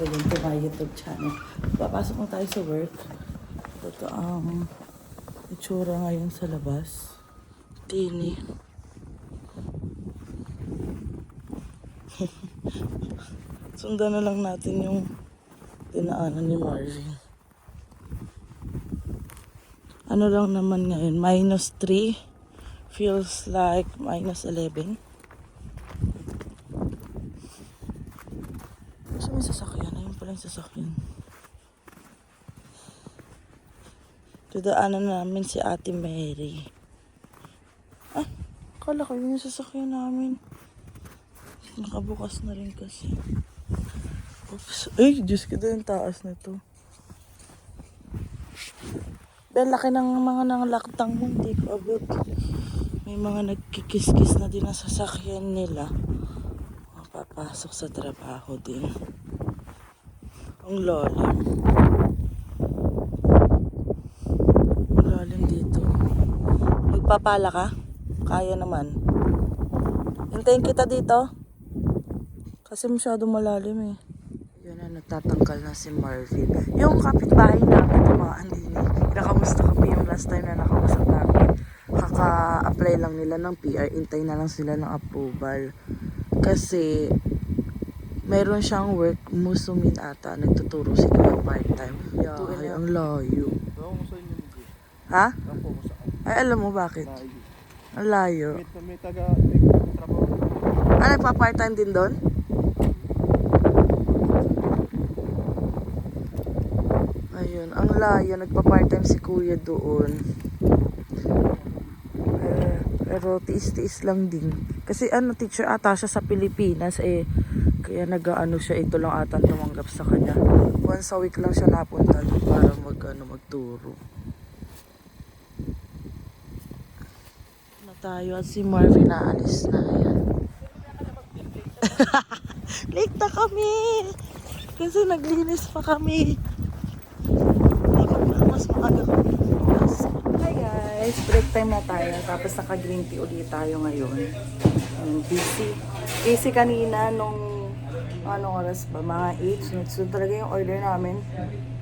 willing to my YouTube channel. Papasok na tayo sa work. Ito ang itsura ngayon sa labas. Tini. Sundan na lang natin yung dinaanan ni Marvin. Ano lang naman ngayon, -3. Feels like -11. Kasi may sasakyan. Ayun pala yung sasakyan. Dadaanan namin si Ate Mary. Ah, akala ko yun yung sasakyan namin. Nakabukas na rin kasi. Oops. Ay, Diyos ko din, taas na to. Dahil laki ng mga nanglaktang mo, hindi ko abot. May mga nagkikis-kis na din ang sasakyan nila. Mapapasok sa trabaho din. Ang lalim. Ang lalim dito. Magpapala ka? Kaya naman. Hintayin kita dito. Kasi masyado malalim eh. Yun na, nagtatangkal na si Marvin. Yung kapitbahay namin, tumaan din eh. Nakamusta kami yung last time na nakausap namin. Kaka-apply lang nila ng PR. Intay na lang sila ng approval. Kasi mayroon siyang work, Musumin ata. Nagtuturo sila ng part-time. Ay, ang layo. Ha? Ay, alam mo bakit? Ang layo. May taga-trabaho. Ah, nagpa-part-time din doon? Ayun, ang layo. Nagpa-part-time si kuya doon. Pero tiis-tiis lang din. Kasi ano, teacher ata siya sa Pilipinas eh. Kaya nag-ano siya, ito lang ata tumanggap sa kanya. Once a week lang siya napunta doon para magturo. Na tayo at si Marvin naalis na. Ayan. Late na kami! Kasi naglinis pa kami. Mas maaga kami. Hi guys! Break time na tayo. Tapos naka-green tea ulit tayo ngayon. Busy kanina nung anong oras ba? Mga 8. So talaga yung order namin.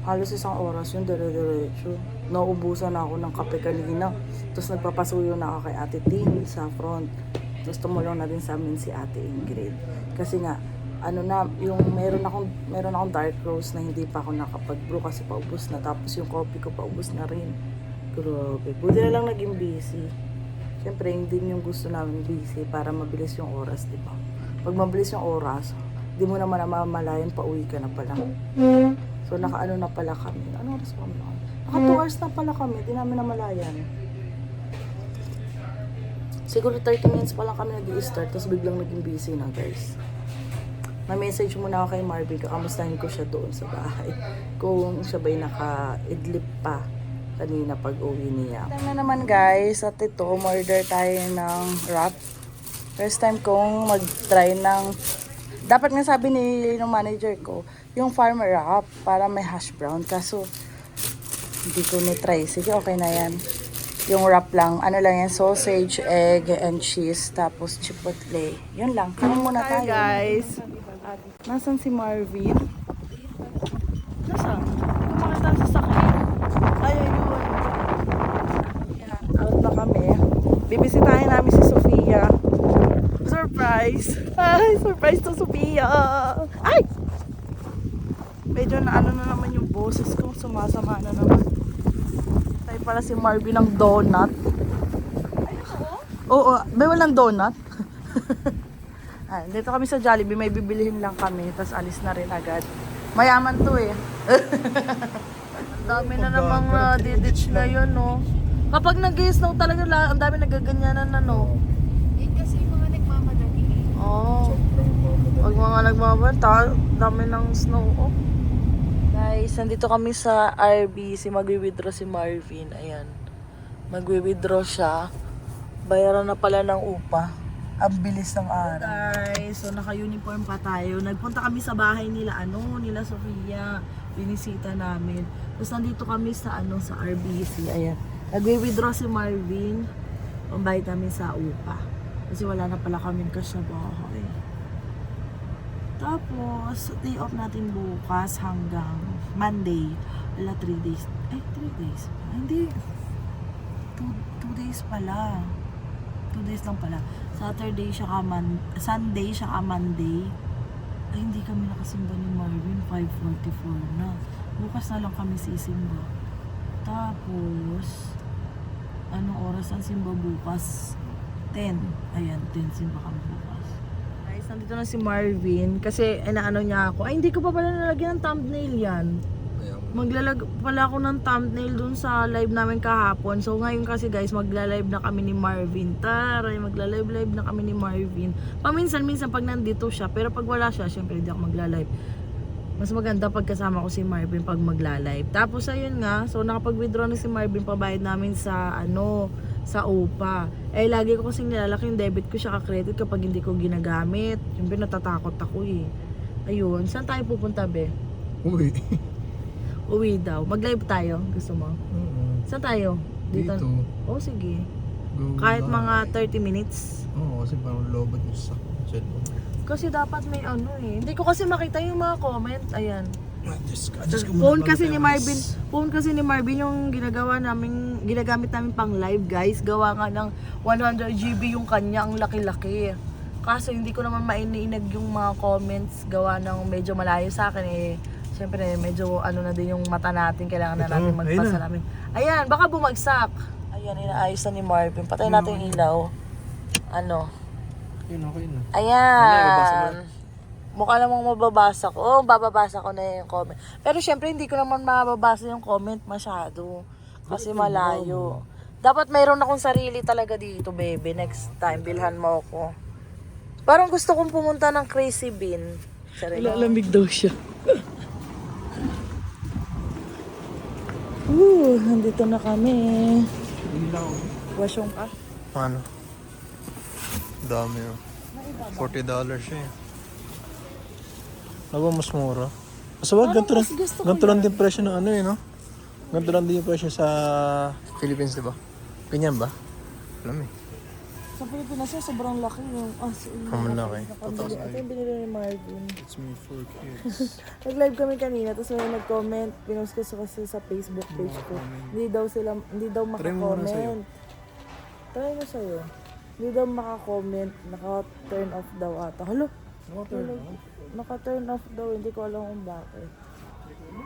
Halos isang oras yung dire-diretso. Nauubusan na ako ng kape kanina. Tapos nagpapasuyo na ako kay Ate Tin sa front. Tapos tumulong na din sa amin si Ate Ingrid. Kasi nga, ano na, yung meron akong dark roast na hindi pa ako nakapag-brew kasi paubos na. Tapos yung coffee ko paubos na rin. Grabe. Buti na lang naging busy. Siyempre, hindi yung gusto namin busy para mabilis yung oras, di ba? Pag mabilis yung oras, di mo naman namamalayan, pauwi ka na pala. So, nakaano na pala kami. Ano oras pa kami? Naka 2 hours na pala kami. Di namin namalayan. Siguro 30 minutes pa lang kami nag-i-start, tapos biglang naging busy na, guys. Na-message muna ako kay Marvin, kakamustahin ko siya doon sa bahay. Kung siya ba'y naka-idlip pa kanina pag uwi niya. Time na naman guys, at ito, umorder tayo ng wrap. First time kong mag-try ng, dapat nga sabi ng manager ko, yung farmer wrap para may hash brown. Kaso, hindi ko ni-try. Sige, okay na yan. Yung wrap lang, ano lang yan, sausage, egg, and cheese, tapos chipotle. Yun lang, kain muna tayo. Hi guys! Nasaan si Marvin? Nasaan? Hindi ko makita ang sasakyan. Ay, ayun. Yan, out na kami. Bibisitahin namin si Sofia. Surprise! Ay, surprise to Sofia! Ay! Medyo na ano na naman yung boses ko. Sumasama na naman. Tayo pala si Marvin ng donut. Ay, oo, may walang donut. Ay, dito kami sa Jollibee, may bibilihin lang kami, tapos alis na rin agad. Mayaman to eh. Ang dami na namang diditch ngayon, no? Kapag nag-snow talaga, ang dami nagaganyanan na, no? Eh, kasi yung mga nagmamadali. Oo. Pag mga nagmamata, dami ng snow, oh. Guys, nandito kami sa RBC, magwi-withdraw si Marvin. Ayan. Magwi-withdraw siya. Bayaran na pala ng upa. Ang bilis ng araw. Guys, so naka-uniform pa tayo. Nagpunta kami sa bahay nila, nila Sofia. Binisita namin. Tapos nandito kami sa, sa RBC. Ayan. Nagwi-withdraw si Marvin. Pambayad namin sa upa. Kasi wala na pala kaming cash sa bahay. Tapos, day off natin bukas hanggang Monday. Wala, 3 days. 3 days. Hindi. 2 days pala. 2 days lang pala. Saturday siya Sunday siya Monday. Ay, hindi kami nakasimba ni Marvin. 5:44 na. Bukas na lang kami sisimba. Tapos, anong oras ang simba bukas? 10. Ayan, 10 simba kami bukas. Guys, nandito na si Marvin. Kasi, inaano niya ako. Ay, hindi ko pa pala nalagyan ng thumbnail yan. Maglalag pala ako ng thumbnail dun sa live namin kahapon. So ngayon kasi guys, magla-live na kami ni Marvin. Taray, magla-live na kami ni Marvin. Paminsan-minsan pag nandito siya, pero pag wala siya, syempre hindi ako magla-live. Mas maganda pag kasama ko si Marvin pag magla-live. Tapos ayun nga, so nakapag-withdraw na si Marvin, pabayad namin sa sa OPA. Eh lagi ko kasing nilalaki yung debit ko siya ka-credit kapag hindi ko ginagamit. Syempre natatakot ako eh. Ayun, saan tayo pupunta be? Uy. Uwi daw. Mag-live tayo. Gusto mo? Saan tayo? Dito. Oh, sige. Go Kahit live. mga 30 minutes. Oo, kasi parang lobot yung sa cellphone. Kasi dapat may ano eh. Hindi ko kasi makita yung mga comment. Ayan. Diyos ko, Phone kasi ni Marvin yung ginagamit namin pang live guys. Gawa nga ng 100 GB yung kanya. Ang laki-laki. Kaso hindi ko naman maininag yung mga comments. Gawa ng medyo malayo sa akin eh. Siyempre, medyo ano na din yung mata natin. Kailangan na natin magpasalamin. Ayan, baka bumagsak. Ayan, inaayos na ni Marvin. Patay natin yung ilaw. Ano? Yun, okay na. Ayan. Mukha namang mababasa ko. Oh, bababasa ko na yung comment. Pero syempre, hindi ko naman mababasa yung comment masyado. Kasi malayo. Dapat mayroon akong sarili talaga dito, baby. Next time, bilhan mo ako. Parang gusto kong pumunta ng Crazy Bean. Ilalamig daw siya. Nandito na kami. Wasyong ka? Ano? Dami oh. $40 siya eh. Ano ba mas mura? Kasi wag, ganito lang din presyo ng ano eh, no? Ganito lang din yung presyo sa Philippines, di ba? Ganyan ba? Alam eh. Sa Pilipinas siya, sobrang laki yung... Ang laki. Ito yung binili ni Marvin. It's me for kids. Nag-live kami kanina, tapos may nag-comment. Pinost ko kasi sa Facebook page ko. Hindi daw Try mo muna sa'yo. makakomment. Try mo sa'yo. Hindi daw makakomment. Naka-turn off daw ata. Halo? Naka-turn off daw. Hindi ko alam kung bakit.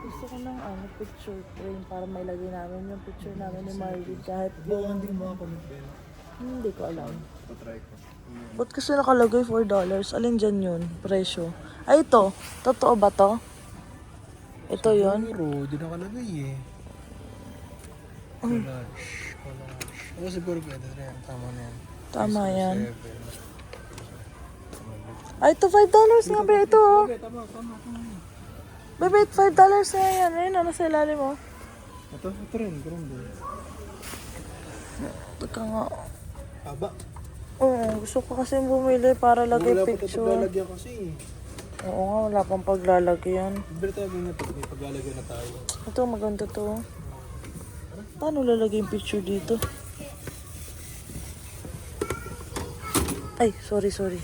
Gusto ko ng picture frame para may lagay namin yung picture namin ni Marvin. Kahit yung... Hindi mo makakomment ba yun? Hindi ko alam. Patry ko. Ba't kasi nakalagay $4? Alin dyan yun? Presyo. Ay, ito. Totoo ba to? Ito yun? Siguro, di nakalagay eh. Collage. Oo, siguro pwede na yan. Tama na yan. Tama yan. Ay, ito $5 nga ba ito? Oh. Tama. Bebe, $5 nga yan. Ayun, nasa ilalim mo. Ito rin. Ganun din. Teka nga. Haba. Oo, gusto ko kasi bumili para lagay Wala pa ito picture. paglalagyan kasi eh. Oo nga, wala pang paglalagyan. Pero tayo na ito. May paglalagyan na tayo. Ito, maganda to. Paano lalagay yung picture dito? Ay, sorry. Guys,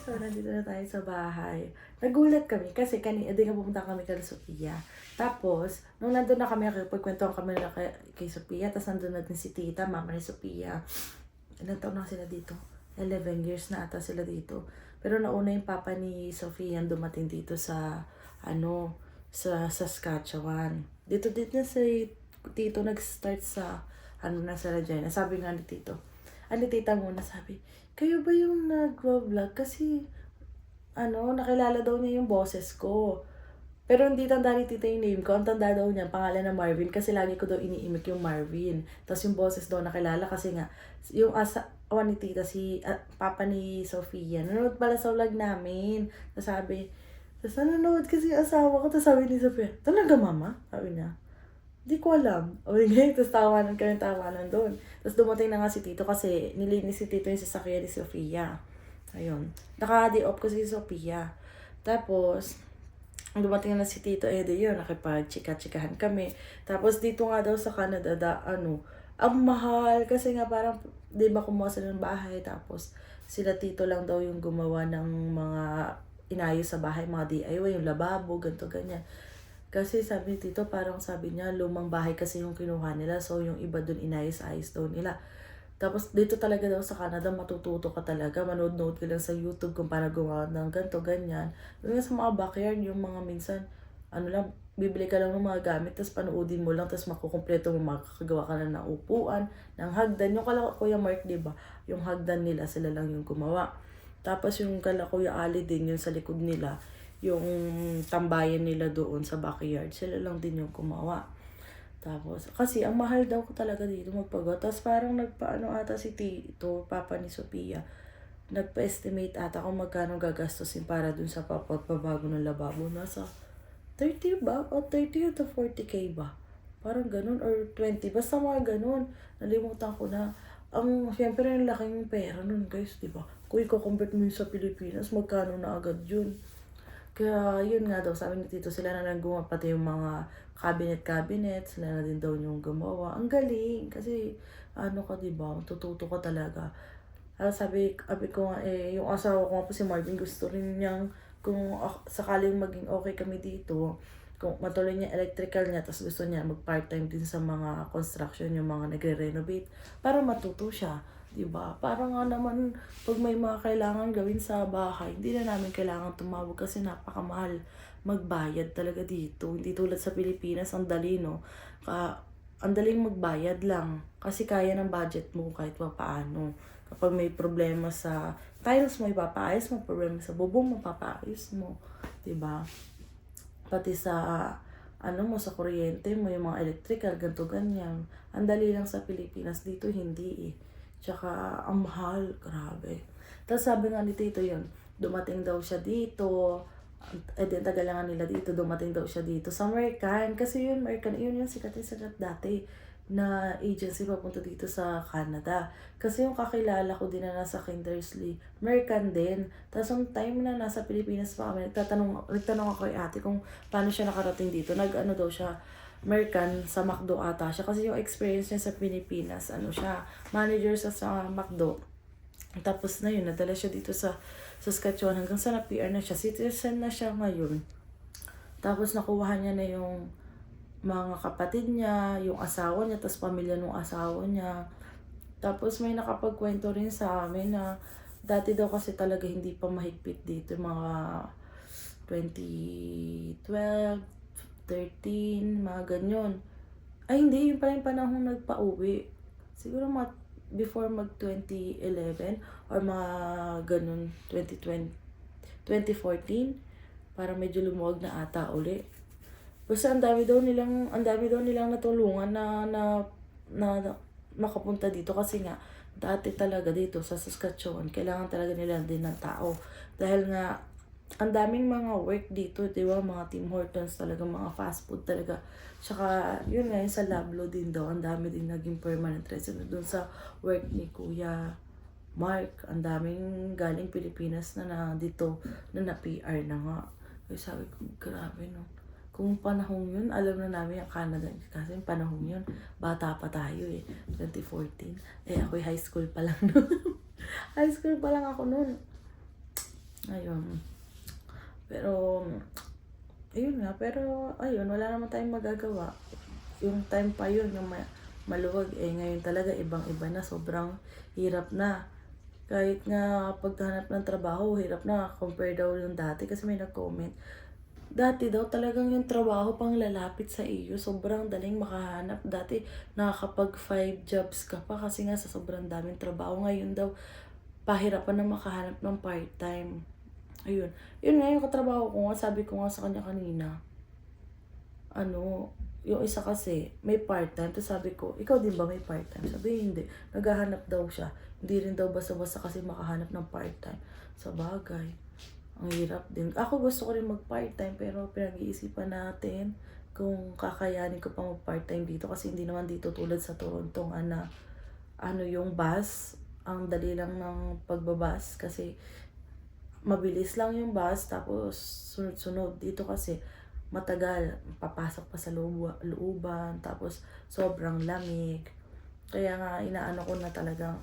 so nandito na tayo sa bahay. Nagulat kami kasi kanina pupunta kami kay Sophia. Tapos, nung nandun na kami, pagkwentuhan kami na kay Sophia, tapos nandun na din si tita, mama ni Sophia. Ilang taon na sila dito? 11 years na ata sila dito. Pero nauna yung papa ni Sophia dumating dito sa, sa Saskatchewan. Dito na si tito nag-start sa, na sa Regina. Sabi nga ni tito, tita muna sabi, kayo ba yung nag-vlog? Kasi, nakilala daw niya yung boses ko. Pero hindi tanda ni tita yung name ko. Ang tanda daw niya, pangalan na Marvin. Kasi lagi ko daw iniimik yung Marvin. Tapos yung boses daw nakilala kasi nga, yung asawa ni tita, si papa ni Sophia, nanonood pala sa vlog namin. Tapos sabi, nanonood kasi yung asawa ko. Tapos sabi ni Sophia, talaga mama? Sabi niya, di ko alam. Tapos tawanan doon. Tapos dumating na nga si tito kasi nilinis si tito yung sasakyan ni Sophia. Ayun. Naka-day off kasi si Sophia. Tapos, dumating na si Tito Eddie yun, nakipag-chika-chikahan kami. Tapos dito nga daw sa Canada, ang mahal. Kasi nga parang, di ba kumuha sila ng bahay. Tapos, sila tito lang daw yung gumawa ng mga inayos sa bahay, mga DIY, yung lababo, ganto ganyan. Kasi sabi ni tito, parang sabi niya, lumang bahay kasi yung kinuha nila, so yung iba dun inayos-ayos daw nila. Tapos dito talaga daw sa Canada, matututo ka talaga. Manood-nood ka lang sa YouTube kung paano gumawa ng ganto, ganyan. Yung nga sa mga backyard, yung mga minsan, ano lang, bibili ka lang ng mga gamit, tapos panoodin mo lang, tapos makukumpleto mo, makakagawa ka na ng upuan, ng hagdan. Yung kala Kuya Mark, diba? Yung hagdan nila, sila lang yung gumawa. Tapos yung kala Kuya Ali din, yung sa likod nila, yung tambayan nila doon sa backyard, sila lang din yung gumawa. Tapos, kasi ang mahal daw ko talaga dito magpagawa. Tapos parang nagpaano ata si Tito, papa ni Sophia, nagpa-estimate ata kung magkano gagastusin para dun sa pagpapabago ng lababo. Nasa 30 ba? O 30 to 40K ba? Parang ganun, or 20. Basta mga ganun. Nalimutan ko na. Siyempre, ang laking pera nun, guys, di ba? Kung i-convert mo yun sa Pilipinas, magkano na agad yun? Kaya yun nga daw, sabi ni Tito, sila na lang gumawa, pati yung mga cabinet, sila na din daw yung gumawa. Ang galing, kasi ano ka diba, tututo ka talaga. Sabi ko nga, yung asawa ko nga po si Marvin, gusto rin niyang, kung sakaling maging okay kami dito, kung matuloy niya electrical niya, tapos gusto niya mag-part-time din sa mga construction, yung mga nagre-renovate, para matuto siya. Diba? Parang nga naman, pag may mga kailangan gawin sa bahay, hindi na namin kailangan tumawag kasi napakamahal magbayad talaga dito. Hindi tulad sa Pilipinas, ang dali, no? Ang daling magbayad lang kasi kaya ng budget mo kahit pa paano. Kapag may problema sa tiles mo, ipapaayos mo. Problema sa bubong mo, papaayos mo. Diba? Pati sa sa kuryente mo, yung mga electrical, ganto ganyan. Ang dali lang sa Pilipinas, dito hindi eh. Tsaka, ang mahal, grabe. Tapos sabi nga ni Tito yun, dumating daw siya dito, tagal nga nila dito, dumating daw siya dito sa American. Kasi yun, American, yun yung sikat dati na agency papunta dito sa Canada. Kasi yung kakilala ko din na nasa Kindersley, American din. Tapos yung time na nasa Pilipinas pa kami, nagtanong ako kay ate kung paano siya nakarating dito. Nag-ano daw siya, American sa McDo ata siya. Kasi yung experience niya sa Pilipinas, siya, manager sa McDo. Tapos na yun, nadala siya dito sa Saskatchewan hanggang sa na-PR na siya. Citizen na siya ngayon. Tapos nakuha niya na yung mga kapatid niya, yung asawa niya, tapos pamilya ng asawa niya. Tapos may nakapagkwento rin sa amin na dati daw kasi talaga hindi pa mahigpit dito, mga 2012, 13, mga ganyan. Ay, hindi. Yung pala yung panahon nagpa-uwi. Siguro before mag-2011 or mga ganun, 2014, para medyo lumuwag na ata uli. Basta ang dami daw nilang natulungan na makapunta dito kasi nga, dati talaga dito sa Saskatchewan, kailangan talaga nila din ng tao. Dahil nga, ang daming mga work dito, di ba? Mga Tim Hortons talaga, mga fast food talaga. Tsaka, yun nga, yung sa Lablo din daw, ang dami din naging permanent resident doon sa work ni Kuya Mark. Ang daming galing Pilipinas na dito, na na-PR na nga. Kaya sabi ko, grabe no. Kung panahon yun, alam na namin ang Canada. Kasi yung panahon yun, bata pa tayo 2014. Ako'y high school pa lang noon. High school pa lang ako noon. Ayun. Pero, ayun nga, wala naman tayong magagawa. Yung time pa yun, yung maluwag, ngayon talaga, ibang-iba na, sobrang hirap na. Kahit nga paghanap ng trabaho, hirap na, compare daw yung dati, kasi may nag-comment. Dati daw talagang yung trabaho pang lalapit sa iyo, sobrang daling makahanap. Dati nakakapag 5 jobs ka pa kasi nga sa sobrang daming trabaho. Ngayon daw, pahirapan na makahanap ng part-time. Ayun. Yun nga yung katrabaho ko nga, sabi ko nga sa kanya kanina. Yung isa kasi, may part-time. Tapos sabi ko, ikaw din ba may part-time? Sabi, hindi. Naghahanap daw siya. Hindi rin daw basta-basta kasi makahanap ng part-time. Sa bagay. Ang hirap din. Ako gusto ko rin mag-part-time, pero pinag-iisipan natin kung kakayanin ko pa mag-part-time dito. Kasi hindi naman dito tulad sa Toronto yung bus. Ang dali lang ng pagbabas kasi mabilis lang yung bus, tapos sunod-sunod. Dito kasi matagal, papasok pa sa looban, tapos sobrang lamig. Kaya nga, inaano ko na talagang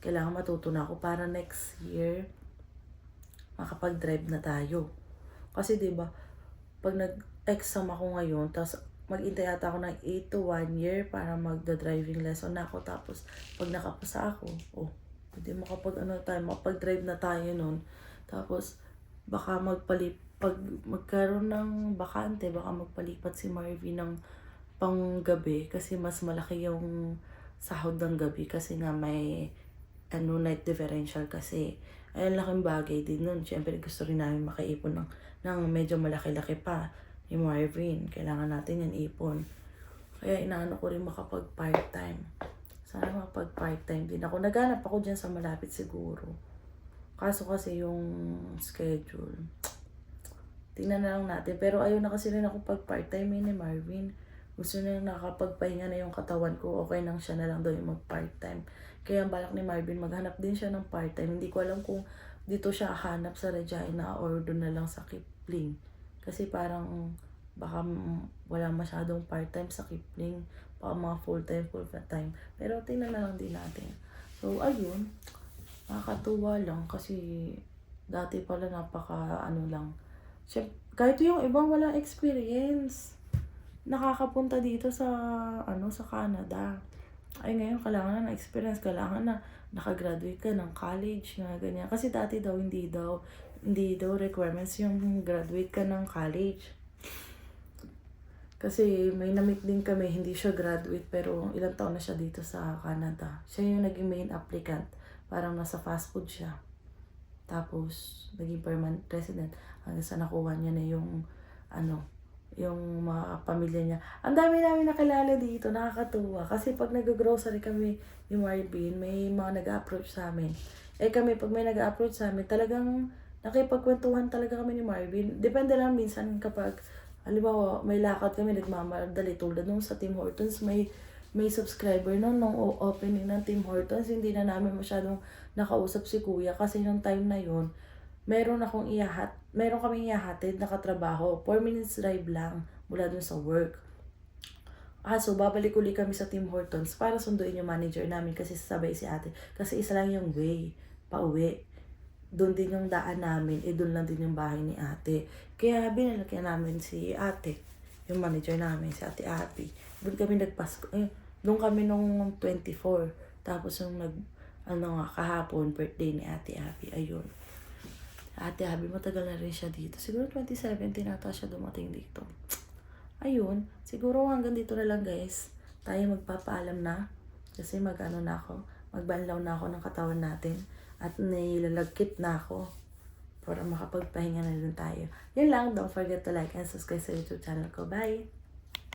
kailangan matuto na ako para next year, makapag-drive na tayo. Kasi 'di ba pag nag-exam ako ngayon, tapos mag-intay ata ako ng 8 to 1 year para magda-driving lesson na ako. Tapos, pag nakapasa ako, pwede makapag-drive na tayo nun. Tapos, baka pag magkaroon ng bakante, baka magpalipat si Marvin ng panggabi kasi mas malaki yung sahod ng gabi kasi nga may night differential kasi. Ayun, laking bagay din nun. Siyempre, gusto rin namin makaipon ng medyo malaki-laki pa. Yung Marvin, kailangan natin yan ipon. Kaya inaano ko rin makapag part-time. Sana makapag part-time din ako. Naghanap ako dyan sa malapit siguro. Kaso kasi yung schedule, tingnan na lang natin. Pero ayaw na kasi rin ako pag part-time ni Marvin. Gusto niya nakapagpahinga na yung katawan ko. Okay nang siya na lang daw yung mag part-time. Kaya ang balak ni Marvin, maghanap din siya ng part-time. Hindi ko alam kung dito siya hanap sa Regina or doon na lang sa Kipling. Kasi parang baka wala masyadong part-time sa Kipling. Baka mga full-time. Pero tingnan na lang din natin. So, ayun. Nakakatuwa lang kasi dati pala lang. Kahit yung ibang walang experience, nakakapunta dito sa Canada. Ay ngayon kailangan na experience, kailangan na nakagraduate ka ng college na ganyan. Kasi dati daw hindi daw requirements yung graduate ka ng college. Kasi may na-meet din kami, hindi siya graduate pero ilang taon na siya dito sa Canada. Siya yung naging main applicant. Parang nasa fast food siya. Tapos naging permanent resident hanggang sa nakuha niya na yung yung mga pamilya niya. Ang dami namin nakilala dito, nakakatuwa. Kasi pag nag-grocery kami ni Marvin, may mga nag-approach sa amin. Kami, pag may nag-approach sa amin, talagang nakipagkwentuhan talaga kami ni Marvin. Depende lang minsan kapag, halimbawa, may lakad kami, nagmamadali. Tulad nung sa Tim Hortons, may subscriber nung opening ng Tim Hortons, hindi na namin masyadong nakausap si Kuya. Kasi nung time na yun, meron kaming ihahatid na katrabaho. 4 minutes drive lang mula dun sa work. So babalik uli kami sa Tim Hortons para sunduin yung manager namin kasi sasabay si ate. Kasi isa lang yung way, pauwi. Doon din yung daan namin, doon lang din yung bahay ni ate. Kaya binalakyan namin si ate, yung manager namin, si ate Abby. Doon kami nagpasko, doon kami nung 24. Tapos yung kahapon, birthday ni ate Abby, ayun. Ate Abby, matagal na rin siya dito. Siguro 2017 ata siya dumating dito. Ayun, siguro hanggang dito na lang guys. Tayo magpapaalam na. Kasi magbanlaw na ako ng katawan natin. At nilalagkit na ako. Para makapagpahinga na rin tayo. Yun lang, don't forget to like and subscribe sa YouTube channel ko. Bye!